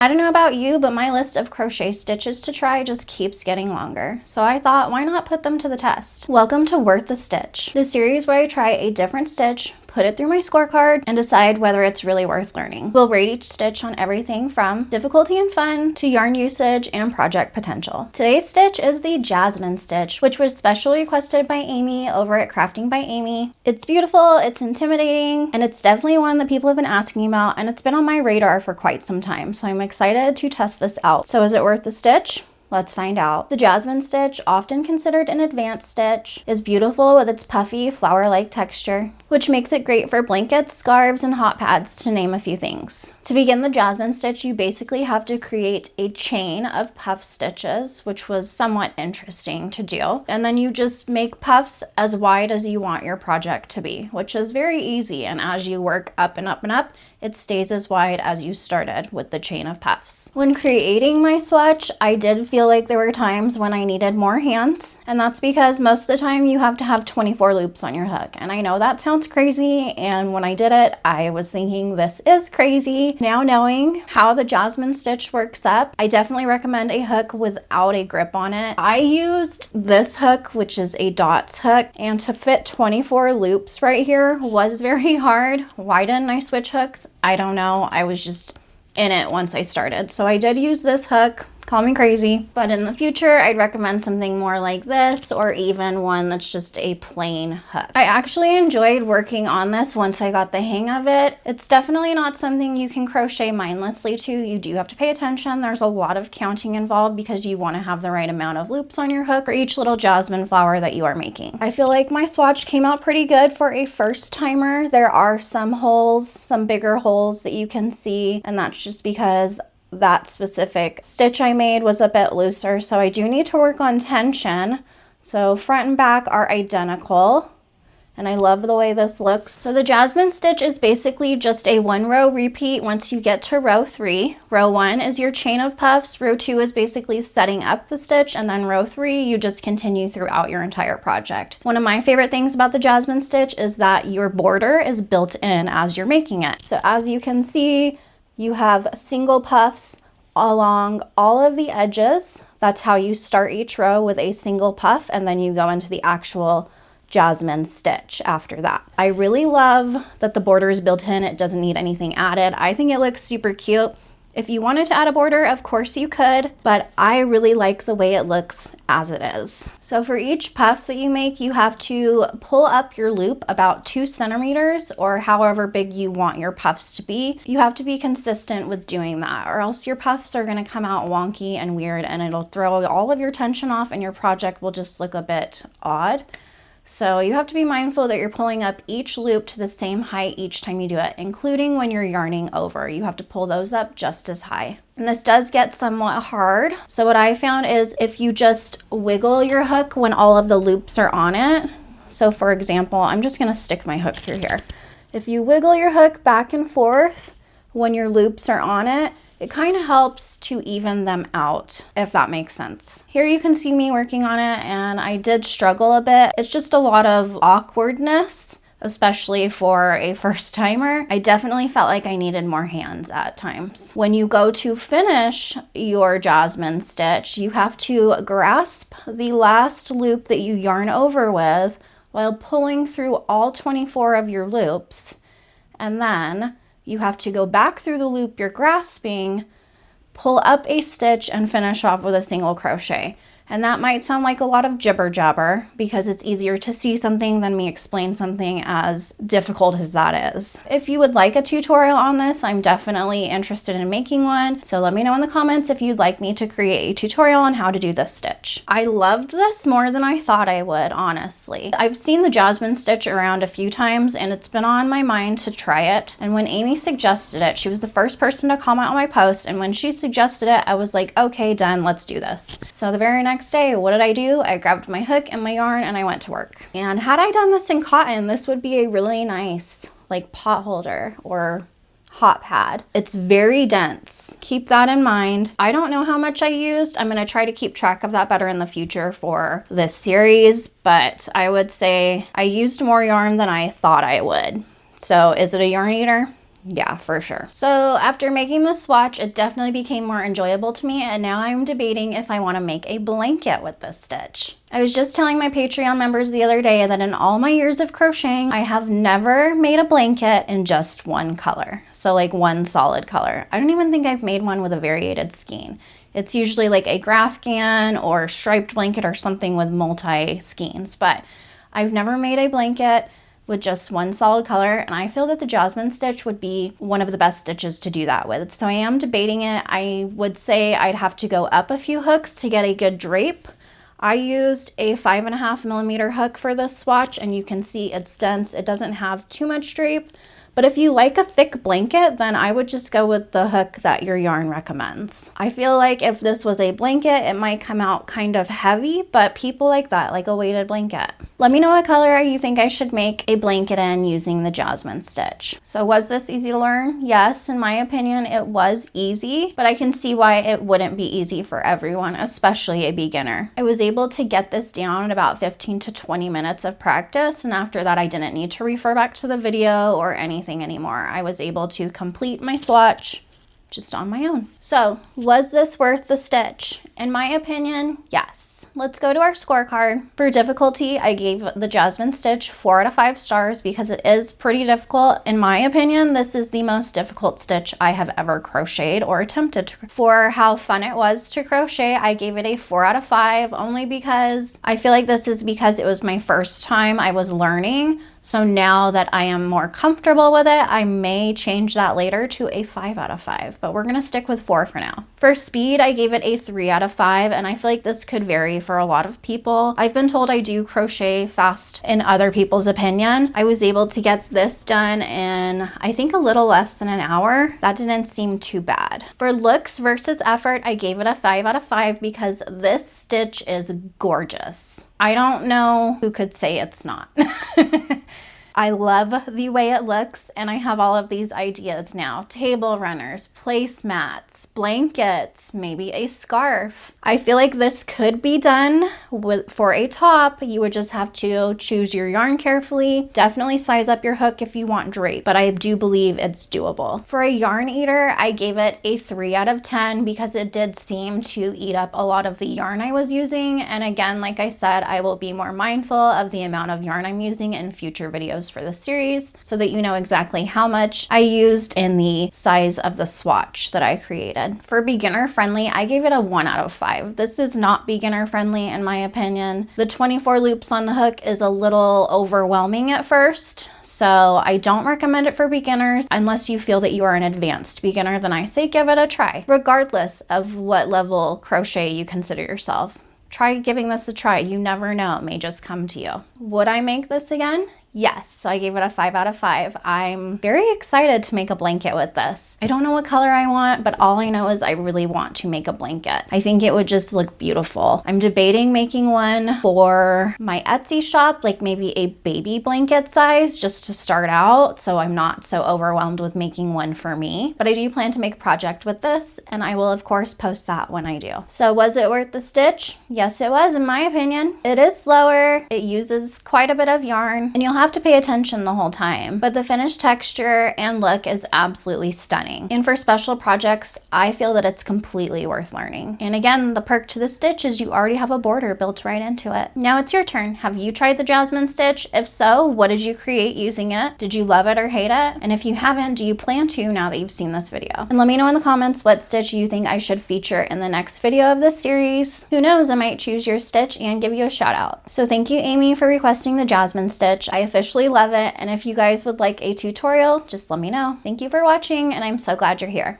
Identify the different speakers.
Speaker 1: I don't know about you, but my list of crochet stitches to try just keeps getting longer. So I thought, why not put them to the test? Welcome to Worth the Stitch, the series where I try a different stitch, put it through my scorecard, and decide whether it's really worth learning. We'll rate each stitch on everything from difficulty and fun to yarn usage and project potential. Today's stitch is the Jasmine stitch, which was specially requested by Amy over at Crafting by Amy. It's beautiful, it's intimidating, and it's definitely one that people have been asking about, and it's been on my radar for quite some time, so I'm excited to test this out. So is it worth the stitch? Let's find out. The Jasmine stitch, often considered an advanced stitch, is beautiful with its puffy flower-like texture, which makes it great for blankets, scarves, and hot pads, to name a few things. To begin the Jasmine stitch, you basically have to create a chain of puff stitches, which was somewhat interesting to do. And then you just make puffs as wide as you want your project to be, which is very easy. And as you work up and up and up, it stays as wide as you started with the chain of puffs. When creating my swatch, I did feel like there were times when I needed more hands, and that's because most of the time you have to have 24 loops on your hook. And I know that sounds crazy, and when I did it, I was thinking this is crazy. Now knowing how the Jasmine stitch works up, I definitely recommend a hook without a grip on it. I used this hook, which is a dots hook, and to fit 24 loops right here was very hard. Why didn't I switch hooks? I don't know. I was just in it once I started. So I did use this hook. Call me crazy, but in the future, I'd recommend something more like this, or even one that's just a plain hook. I actually enjoyed working on this once I got the hang of it. It's definitely not something you can crochet mindlessly to. You do have to pay attention. There's a lot of counting involved because you want to have the right amount of loops on your hook for each little jasmine flower that you are making. I feel like my swatch came out pretty good for a first timer. There are some holes, some bigger holes that you can see, and that's just because that specific stitch I made was a bit looser, so I do need to work on tension. So front and back are identical, and I love the way this looks. So the Jasmine stitch is basically just a 1 row repeat once you get to row 3. Row 1 is your chain of puffs, row 2 is basically setting up the stitch, and then row 3 you just continue throughout your entire project. One of my favorite things about the Jasmine stitch is that your border is built in as you're making it. So as you can see, you have single puffs along all of the edges. That's how you start each row, with a single puff, and then you go into the actual Jasmine stitch after that. I really love that the border is built in. It doesn't need anything added. I think it looks super cute. If you wanted to add a border, of course you could, but I really like the way it looks as it is. So for each puff that you make, you have to pull up your loop about 2 centimeters, or however big you want your puffs to be. You have to be consistent with doing that, or else your puffs are going to come out wonky and weird, and it'll throw all of your tension off and your project will just look a bit odd. So you have to be mindful that you're pulling up each loop to the same height each time you do it, including when you're yarning over. You have to pull those up just as high. And this does get somewhat hard. So what I found is if you just wiggle your hook when all of the loops are on it. So for example, I'm just going to stick my hook through here. If you wiggle your hook back and forth when your loops are on it, it kind of helps to even them out, if that makes sense. Here you can see me working on it, and I did struggle a bit. It's just a lot of awkwardness, especially for a first timer. I definitely felt like I needed more hands at times. When you go to finish your Jasmine stitch, you have to grasp the last loop that you yarn over with while pulling through all 24 of your loops, and then you have to go back through the loop you're grasping, pull up a stitch, and finish off with a single crochet. And that might sound like a lot of jibber jabber because it's easier to see something than me explain something as difficult as that is. If you would like a tutorial on this, I'm definitely interested in making one. So let me know in the comments if you'd like me to create a tutorial on how to do this stitch. I loved this more than I thought I would, honestly. I've seen the Jasmine stitch around a few times and it's been on my mind to try it. And when Amy suggested it, she was the first person to comment on my post. And when she suggested it, I was like, okay, done, let's do this. So the very next day, what did I do? I grabbed my hook and my yarn and I went to work. And had I done this in cotton, this would be a really nice like pot holder or hot pad. It's very dense. Keep that in mind. I don't know how much I used. I'm going to try to keep track of that better in the future for this series, but I would say I used more yarn than I thought I would. So is it a yarn eater? Yeah, for sure. So after making the swatch, it definitely became more enjoyable to me, and now I'm debating if I want to make a blanket with this stitch. I was just telling my Patreon members the other day that in all my years of crocheting, I have never made a blanket in just one color. So like one solid color. I don't even think I've made one with a variated skein. It's usually like a Grafghan or striped blanket or something with multi skeins, but I've never made a blanket with just one solid color, and I feel that the Jasmine stitch would be one of the best stitches to do that with. So I am debating it. I would say I'd have to go up a few hooks to get a good drape. I used a 5.5mm hook for this swatch, and you can see it's dense. It doesn't have too much drape. But if you like a thick blanket, then I would just go with the hook that your yarn recommends. I feel like if this was a blanket, it might come out kind of heavy, but people like that, like a weighted blanket. Let me know what color you think I should make a blanket in using the Jasmine stitch. So was this easy to learn? Yes, in my opinion, it was easy, but I can see why it wouldn't be easy for everyone, especially a beginner. I was able to get this down in about 15 to 20 minutes of practice, and after that, I didn't need to refer back to the video or anything anymore. I was able to complete my swatch just on my own. So was this worth the stitch? In my opinion, yes. Let's go to our scorecard. For difficulty, I gave the Jasmine stitch 4 out of 5 stars because it is pretty difficult. In my opinion, this is the most difficult stitch I have ever crocheted or attempted to. For how fun it was to crochet, I gave it a 4 out of 5 only because I feel like this is because it was my first time I was learning. So now that I am more comfortable with it, I may change that later to a 5 out of 5, but we're gonna stick with 4 for now. For speed, I gave it a 3 out of 5, and I feel like this could vary for a lot of people. I've been told I do crochet fast in other people's opinion. I was able to get this done in, I think, a little less than an hour. That didn't seem too bad. For looks versus effort, I gave it a 5 out of 5 because this stitch is gorgeous. I don't know who could say it's not. I love the way it looks, and I have all of these ideas now. Table runners, placemats, blankets, maybe a scarf. I feel like this could be done for a top. You would just have to choose your yarn carefully. Definitely size up your hook if you want drape, but I do believe it's doable. For a yarn eater, I gave it a 3 out of 10 because it did seem to eat up a lot of the yarn I was using. And again, like I said, I will be more mindful of the amount of yarn I'm using in future videos for the series so that you know exactly how much I used in the size of the swatch that I created. For beginner friendly, I gave it a 1 out of 5. This is not beginner friendly in my opinion. The 24 loops on the hook is a little overwhelming at first, so I don't recommend it for beginners unless you feel that you are an advanced beginner. Then I say give it a try, regardless of what level crochet you consider yourself. Try giving this a try. You never know, it may just come to you. Would I make this again? Yes, so I gave it a 5 out of 5. I'm very excited to make a blanket with this. I don't know what color I want, but all I know is I really want to make a blanket. I think it would just look beautiful. I'm debating making one for my Etsy shop, like maybe a baby blanket size just to start out, so I'm not so overwhelmed with making one for me. But I do plan to make a project with this, and I will of course post that when I do. So was it worth the stitch? Yes, it was in my opinion. It is slower, it uses quite a bit of yarn, and you'll have to pay attention the whole time, but the finished texture and look is absolutely stunning. And for special projects, I feel that it's completely worth learning. And again, the perk to the stitch is you already have a border built right into it. Now it's your turn. Have you tried the Jasmine stitch? If so, what did you create using it? Did you love it or hate it? And if you haven't, do you plan to now that you've seen this video? And let me know in the comments what stitch you think I should feature in the next video of this series. Who knows, I might choose your stitch and give you a shout out. So thank you, Amy, for requesting the Jasmine stitch. I officially love it, and if you guys would like a tutorial, just let me know. Thank you for watching, and I'm so glad you're here.